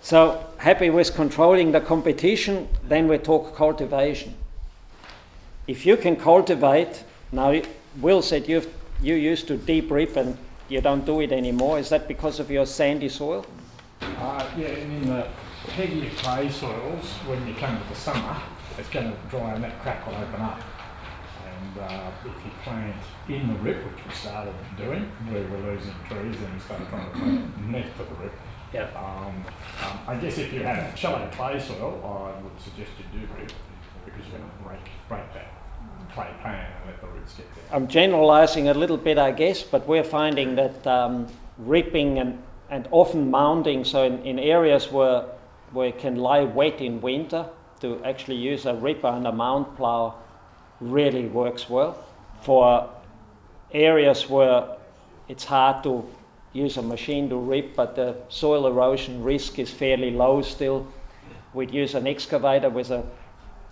So happy with controlling the competition, then we talk cultivation. If you can cultivate, now Will said you used to deep rip and you don't do it anymore. Is that because of your sandy soil? Yeah, and in the heavier clay soils, when you come to the summer, it's going to dry and that crack will open up. And if you plant in the rip, which we started doing, where we're losing trees, and we started trying to plant next to the rip. Yeah. I guess if you had a shallow clay soil, I would suggest you do rip, because you're going to break that clay pan and let the roots get there. I'm generalising a little bit, I guess, but we're finding that ripping and often mounding, so in areas where it can lie wet in winter, to actually use a ripper and a mound plough really works well. For areas where it's hard to use a machine to rip, but the soil erosion risk is fairly low still, we'd use an excavator with a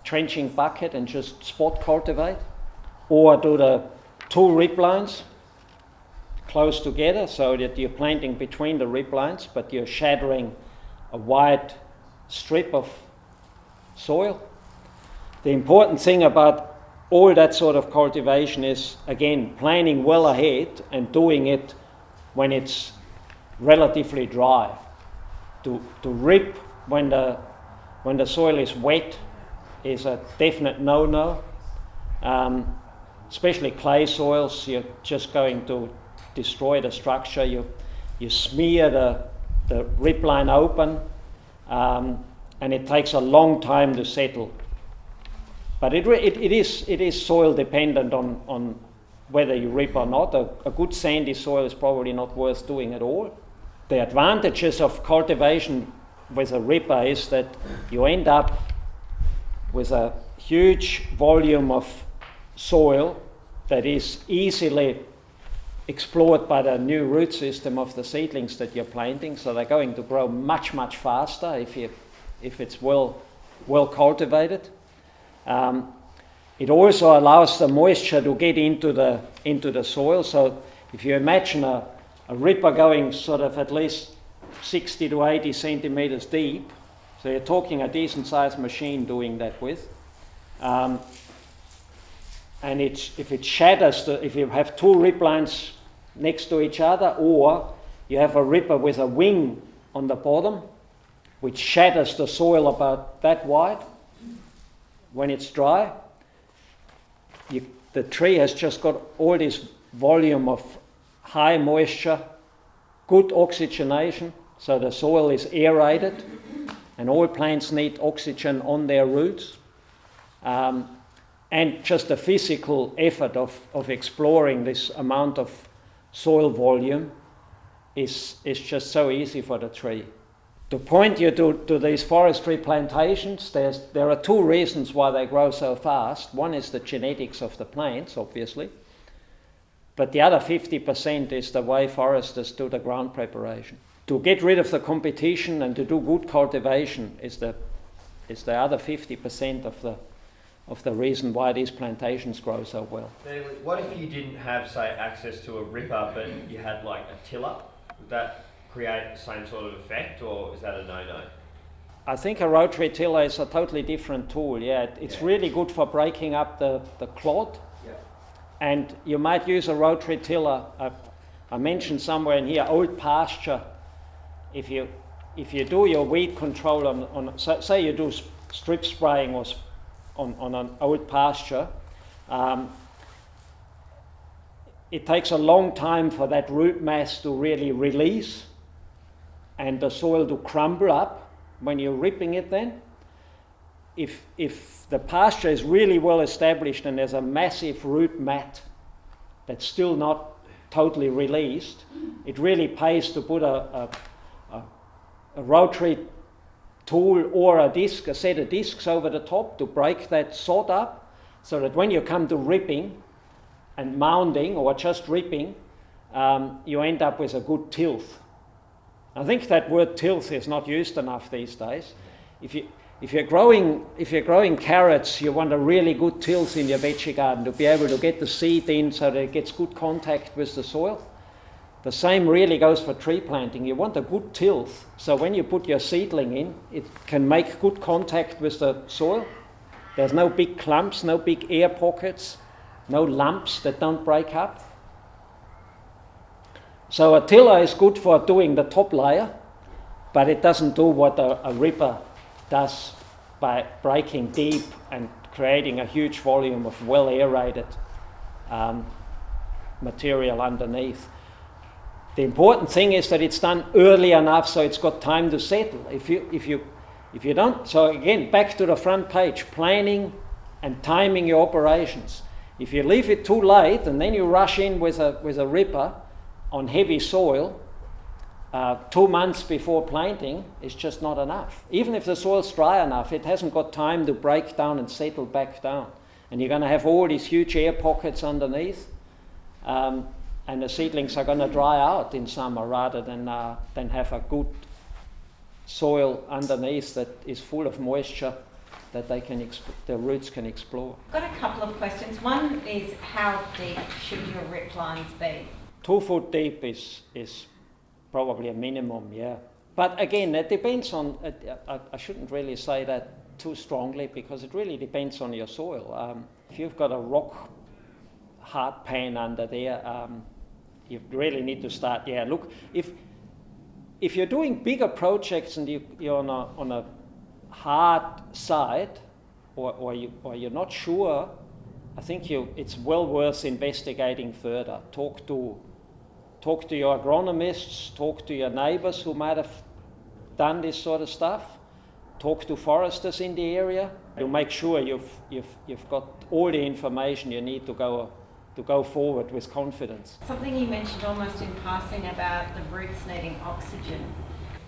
trenching bucket and just spot cultivate, or do the two rip lines close together so that you're planting between the rip lines, but you're shattering a wide strip of soil. The important thing about all that sort of cultivation is, again, planning well ahead and doing it when it's relatively dry. To rip when the soil is wet is a definite no-no. Especially clay soils, you're just going to destroy the structure. You smear the rip line open, and it takes a long time to settle. But it is soil dependent on whether you rip or not. A good sandy soil is probably not worth doing at all. The advantages of cultivation with a ripper is that you end up with a huge volume of soil that is easily explored by the new root system of the seedlings that you're planting, so they're going to grow much faster if it's well cultivated. It also allows the moisture to get into the soil. So if you imagine a ripper going sort of at least 60 to 80 centimeters deep, so you're talking a decent sized machine doing that with. And if it shatters, if you have two rip lines next to each other, or you have a ripper with a wing on the bottom, which shatters the soil about that wide, when it's dry, the tree has just got all this volume of high moisture, good oxygenation, so the soil is aerated, and all plants need oxygen on their roots. And just the physical effort of exploring this amount of soil volume is just so easy for the tree. To point you to these forestry plantations, there are two reasons why they grow so fast. One is the genetics of the plants, obviously, but the other 50% is the way foresters do the ground preparation. To get rid of the competition and to do good cultivation is the other 50% of the reason why these plantations grow so well. What if you didn't have, say, access to a ripper, but you had like a tiller? Would that create the same sort of effect, or is that a no-no? I think a rotary tiller is a totally different tool. Yeah, it's really good for breaking up the clod. Yeah. And you might use a rotary tiller. I mentioned somewhere in here, old pasture. If you do your weed control on say you do strip spraying or on an old pasture, it takes a long time for that root mass to really release and the soil to crumble up when you're ripping it then. If the pasture is really well established and there's a massive root mat that's still not totally released, it really pays to put a rotary tool or a set of discs over the top to break that sod up, so that when you come to ripping and mounding or just ripping, you end up with a good tilth. I think that word tilth is not used enough these days. If you're growing carrots, you want a really good tilth in your veggie garden to be able to get the seed in so that it gets good contact with the soil. The same really goes for tree planting. You want a good tilth, so when you put your seedling in, it can make good contact with the soil. There's no big clumps, no big air pockets, no lumps that don't break up. So a tiller is good for doing the top layer, but it doesn't do what a ripper does by breaking deep and creating a huge volume of well aerated material underneath. The important thing is that it's done early enough so it's got time to settle. If you don't, so again, back to the front page, planning and timing your operations. If you leave it too late and then you rush in with a ripper on heavy soil 2 months before planting, it's just not enough. Even if the soil's dry enough, it hasn't got time to break down and settle back down. And you're going to have all these huge air pockets underneath. And the seedlings are going to dry out in summer rather than have a good soil underneath that is full of moisture that the roots can explore. I've got a couple of questions. One is, how deep should your rip lines be? 2 foot deep is probably a minimum, yeah. But again, it depends on, I shouldn't really say that too strongly because it really depends on your soil. If you've got a rock hard pan under there, you really need to start, look, if you're doing bigger projects and you're on a hard side or you're not sure, I think it's well worth investigating further. Talk to your agronomists, talk to your neighbours who might have done this sort of stuff, talk to foresters in the area to make sure you've got all the information you need to go forward with confidence. Something you mentioned almost in passing about the roots needing oxygen.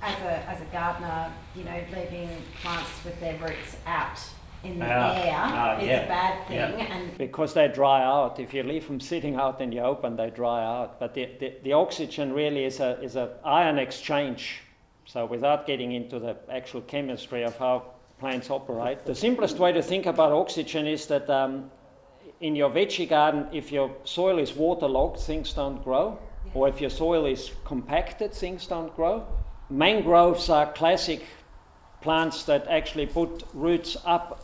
As a gardener, leaving plants with their roots out in the air is a bad thing. Yeah. And because they dry out. If you leave them sitting out in the open, they dry out. But the oxygen really is a ion exchange. So without getting into the actual chemistry of how plants operate, the simplest way to think about oxygen is that in your veggie garden, if your soil is waterlogged, things don't grow. Yeah. Or if your soil is compacted, things don't grow. Mangroves are classic plants that actually put roots up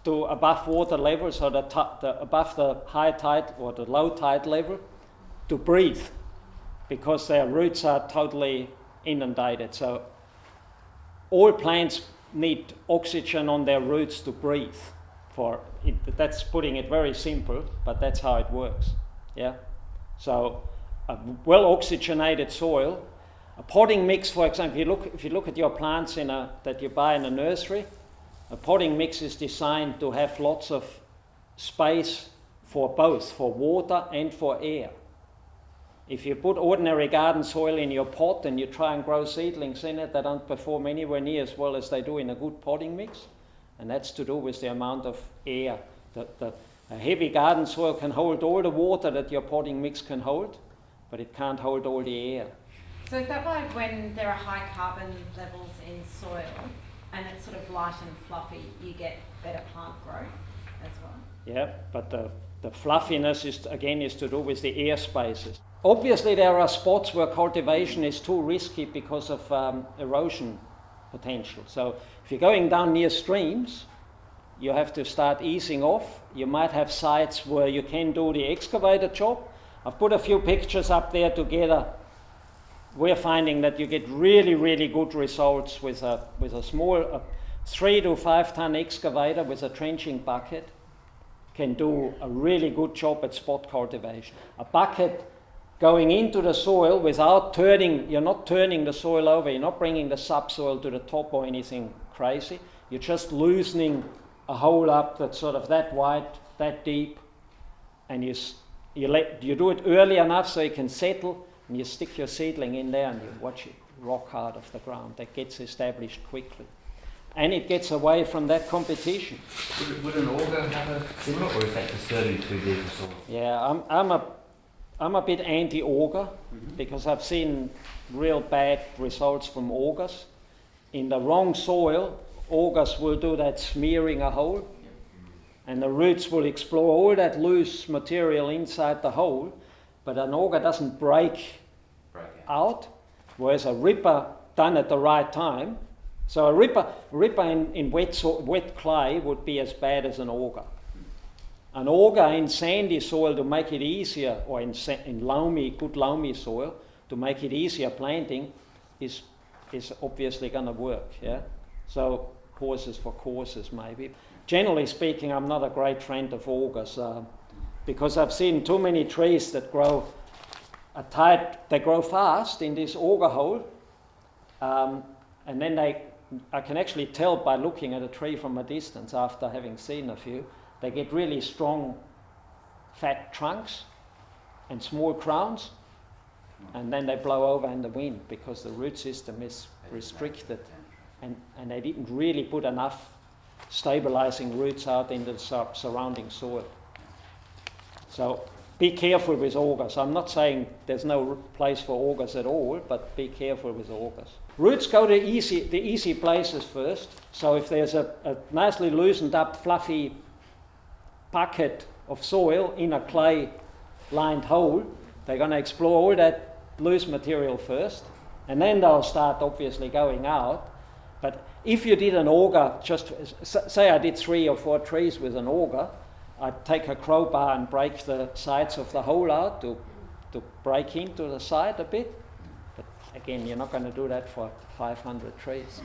to above water level, so above the high tide or the low tide level, to breathe, because their roots are totally inundated. So all plants need oxygen on their roots to breathe. That's putting it very simple, but that's how it works. Yeah. So a well oxygenated soil, a potting mix, for example, if you look at your plants that you buy in a nursery, a potting mix is designed to have lots of space for both, for water and for air. If you put ordinary garden soil in your pot and you try and grow seedlings in it, they don't perform anywhere near as well as they do in a good potting mix. And that's to do with the amount of air. A heavy garden soil can hold all the water that your potting mix can hold, but it can't hold all the air. so is that why when there are high carbon levels in soil and it's sort of light and fluffy, you get better plant growth as well? Yeah, but the fluffiness is to do with the air spaces. Obviously there are spots where cultivation is too risky because of erosion potential. So if you're going down near streams, you have to start easing off. You might have sites where you can do the excavator job. I've put a few pictures up there together. We're finding that you get really, really good results with a small 3 to 5 ton excavator with a trenching bucket. Can do a really good job at spot cultivation. A bucket going into the soil without you're not turning the soil over, you're not bringing the subsoil to the top or anything crazy. You're just loosening a hole up that's sort of that wide, that deep, and you do it early enough so you can settle, and you stick your seedling in there and you watch it rock out of the ground. That gets established quickly. And it gets away from that competition. Would an auger have a similar, or is that disturbing too deep a soil? Yeah, I'm a bit anti-auger because I've seen real bad results from augers. In the wrong soil, augers will do that smearing a hole, and the roots will explore all that loose material inside the hole, but an auger doesn't break Break out, whereas a ripper done at the right time. So a ripper in wet clay would be as bad as an auger. An auger in sandy soil to make it easier, or in good loamy soil to make it easier planting, is obviously going to work. Yeah. So horses for courses maybe. Generally speaking, I'm not a great friend of augers because I've seen too many trees that grow they grow fast in this auger hole, and then I can actually tell by looking at a tree from a distance after having seen a few, they get really strong fat trunks and small crowns, and then they blow over in the wind because the root system is restricted, and they didn't really put enough stabilizing roots out into the surrounding soil. So be careful with augers. I'm not saying there's no place for augers at all, but be careful with augers. Roots go to the easy places first. So if there's a nicely loosened up, fluffy bucket of soil in a clay-lined hole, they're going to explore all that loose material first, and then they'll start obviously going out. But if you did an auger, just say I did 3 or 4 trees with an auger, I'd take a crowbar and break the sides of the hole out to break into the side a bit. But again, you're not going to do that for 500 trees.